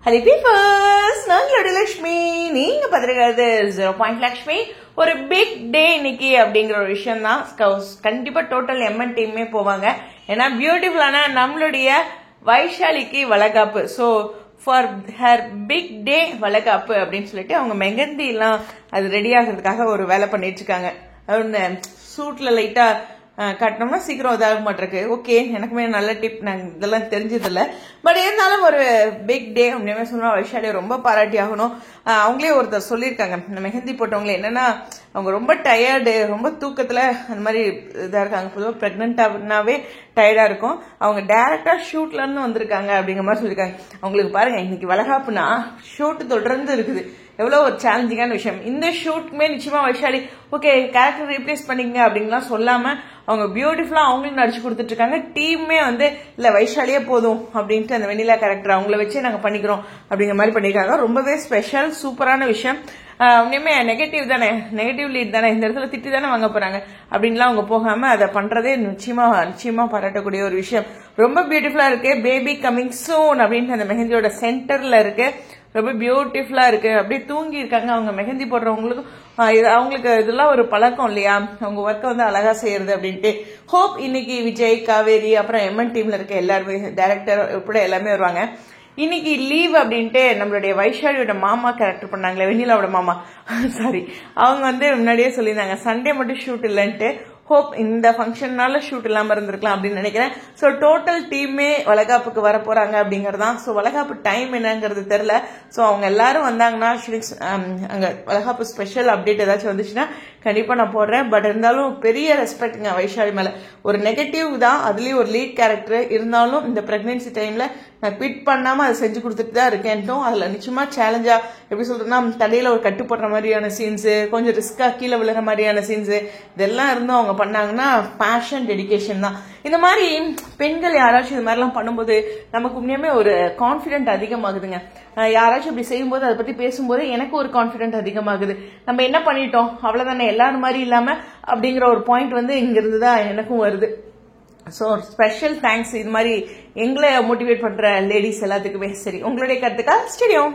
Hello peepers, நாங்களோட Lakshmi. நீங்க பார்த்துருக்காது 0 point Lakshmi. ஒரு big டே இன்னைக்கு அப்படிங்கிற ஒரு விஷயம் தான். கண்டிப்பா டோட்டல் எம்என் டீமே போவாங்க. ஏன்னா பியூட்டிஃபுல்லான நம்மளுடைய வைஷாலிக்கு வளகாப்பு. So for her big day வளகாப்பு அப்படின்னு சொல்லிட்டு அவங்க மெகந்தி எல்லாம் அது ரெடி ஆகிறதுக்காக ஒரு வேலை பண்ணிட்டு இருக்காங்க. சூட்ல லைட்டா கட்டினோம்னா சீக்கிரம் இதாக மாட்டிருக்கு. ஓகே, எனக்குமே நல்ல டிப். நாங்கள் இதெல்லாம் தெரிஞ்சதில்லை. பட் இருந்தாலும் ஒரு பிக் டே அப்படின்னே சொன்னா வைஷாலியை ரொம்ப பாராட்டி ஆகணும். அவங்களே ஒருத்தர் சொல்லியிருக்காங்க, இந்த மெஹந்தி போட்டவங்களே என்னன்னா அவங்க ரொம்ப டயர்டு, ரொம்ப தூக்கத்தில் அந்த மாதிரி இதாக இருக்காங்க. பொதுவாக ப்ரெக்னென்ட்டாவே டயர்டாக இருக்கும். அவங்க டேரக்டாக ஷூட்லேருந்து வந்திருக்காங்க அப்படிங்கிற மாதிரி சொல்லியிருக்காங்க. அவங்களுக்கு பாருங்க, இன்னைக்கு வளகாப்புனா ஷூட்டு தொடர்ந்து இருக்குது. எவ்வளோ ஒரு சேலஞ்சிங்கான விஷயம். இந்த ஷூட்டுக்குமே நிச்சயமா வைஷாலி ஓகே கேரக்டர் ரீப்ளேஸ் பண்ணிக்கங்க அப்படின்லாம் சொல்லாம அவங்க பியூட்டிஃபுல்லா அவங்களும் நடிச்சு கொடுத்துட்டு இருக்காங்க. டீமே இல்ல வைஷாலியே போதும் அப்படின்ட்டு அந்த வெண்ணிலா கேரக்டர் அவங்கள வச்சே நாங்க பண்ணிக்கிறோம் அப்படிங்கிற மாதிரி பண்ணிருக்காங்க. ரொம்பவே ஸ்பெஷல், சூப்பரான விஷயம். உண்மையுமே நெகட்டிவ் தானே, நெகட்டிவ் லீட் தானே, இந்த இடத்துல திட்டி தானே வாங்க போறாங்க அப்படின்லாம் அவங்க போகாம அதை பண்றதே நிச்சயமா பாராட்டக்கூடிய ஒரு விஷயம். ரொம்ப பியூட்டிஃபுல்லா இருக்கு. பேபி கமிங் சூன் அப்படின்ட்டு அந்த மெஹந்தியோட சென்டர்ல இருக்கு. ரொம்ப பியூட்டிஃபுல்லா இருக்கு. அப்படியே தூங்கி இருக்காங்க. அவங்க மெஹந்தி போடுறவங்களுக்கும் அவங்களுக்கு இதெல்லாம் ஒரு பழக்கம் இல்லையா, அவங்க ஒர்க்கை அழகா செய்யறது அப்படின்ட்டு. ஹோப் இன்னைக்கு விஜய், காவேரி, அப்புறம் எம்என் டீம்ல இருக்க எல்லாருமே, டைரக்டர் உட்பட எல்லாமே வருவாங்க. இன்னைக்கு லீவ் அப்படின்ட்டு நம்மளுடைய வைஷாலியோட மாமா கேரக்டர் பண்ணாங்களே, வெண்ணிலாவோட மாமா, சாரி, அவங்க முன்னாடியே சொல்லியிருந்தாங்க சண்டே மட்டும் ஷூட் இல்லைன்ட்டு. ஹோப் இந்த ஃபங்க்ஷன்னால ஷூட் இல்லாம இருந்திருக்கலாம் அப்படின்னு நினைக்கிறேன். ஸோ டோட்டல் டீமே வளகாப்புக்கு வர போறாங்க அப்படிங்கறதுதான். ஸோ வளகாப்பு டைம் என்னங்கிறது தெரியல. ஸோ அவங்க எல்லாரும் வந்தாங்கன்னா அங்க வளகாப்பு ஸ்பெஷல் அப்டேட் ஏதாச்சும் வந்துச்சுன்னா கண்டிப்பா நான் போடுறேன். பட் இருந்தாலும் பெரிய ரெஸ்பெக்ட்ங்க வைஷாலி மேல. ஒரு நெகட்டிவ் தான், அதுலயும் ஒரு லீட் கேரக்டர் இருந்தாலும் இந்த பிரெக்னன்சி டைம்ல நான் குவிட் பண்ணாம அதை செஞ்சு கொடுத்துட்டு தான் இருக்கேன்ட்டும். அதுல நிச்சயமா சேலஞ்சா எப்படி சொல்றேன்னா தலையில ஒரு கட்டு போடுற மாதிரியான சீன்ஸ், கொஞ்சம் ரிஸ்கா கீழே விழுற மாதிரியான சீன்ஸ், இதெல்லாம் இருந்தும் அவங்க பண்ணாங்கன்னா பேஷன், டெடிகேஷன் தான். இந்த மாதிரி பெண்கள் யாராச்சும் இது மாதிரிலாம் பண்ணும்போது நமக்கு உண்மையுமே ஒரு கான்பிடென்ட் அதிகமாகுதுங்க. யாராச்சும் இப்படி செய்யும்போது அதை பத்தி பேசும்போது எனக்கு ஒரு கான்பிடென்ட் அதிகமாகுது. நம்ம என்ன பண்ணிட்டோம் அவ்வளவுதானே, எல்லாரும் மாதிரி இல்லாம அப்படிங்கிற ஒரு பாயிண்ட் இங்க இருந்துதான் எனக்கும் வருது. ஸோ ஸ்பெஷல் தேங்க்ஸ் இது மாதிரி எங்களை மோட்டிவேட் பண்ற லேடிஸ் எல்லாத்துக்குமே. சரி, உங்களுடைய கருத்துக்கா ஸ்டேடியம்.